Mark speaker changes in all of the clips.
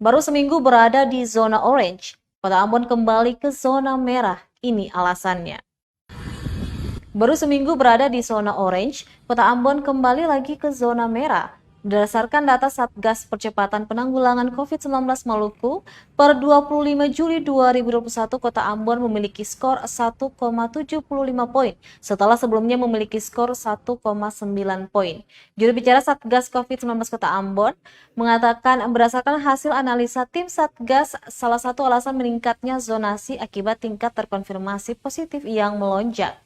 Speaker 1: Baru seminggu berada di zona orange, Kota Ambon kembali ke zona merah. Ini alasannya. Baru seminggu berada di zona orange, Kota Ambon kembali lagi ke zona merah. Berdasarkan data Satgas Percepatan Penanggulangan COVID-19 Maluku, per 25 Juli 2021 Kota Ambon memiliki skor 1,75 poin setelah sebelumnya memiliki skor 1,9 poin. Juru bicara Satgas COVID-19 Kota Ambon mengatakan berdasarkan hasil analisa tim Satgas, salah satu alasan meningkatnya zonasi akibat tingkat terkonfirmasi positif yang melonjak.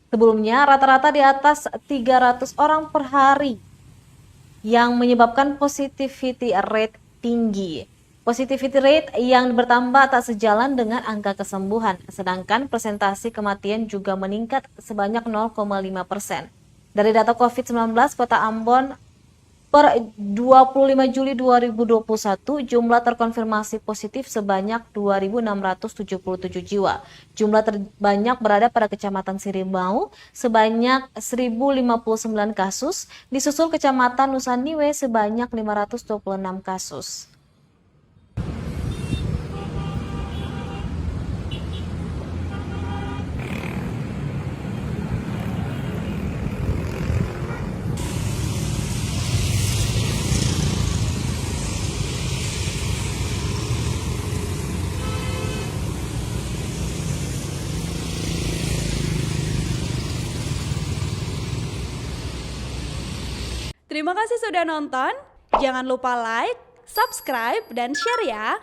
Speaker 1: Sebelumnya rata-rata di atas 300 orang per hari yang menyebabkan positivity rate tinggi. Positivity rate yang bertambah tak sejalan dengan angka kesembuhan, sedangkan persentase kematian juga meningkat sebanyak 0,5%. Dari data COVID-19, Kota Ambon per 25 Juli 2021, jumlah terkonfirmasi positif sebanyak 2.677 jiwa. Jumlah terbanyak berada pada Kecamatan Sirimau sebanyak 1.059 kasus, disusul Kecamatan Nusaniwe sebanyak 526 kasus.
Speaker 2: Terima kasih sudah nonton. Jangan lupa like, subscribe, dan share ya.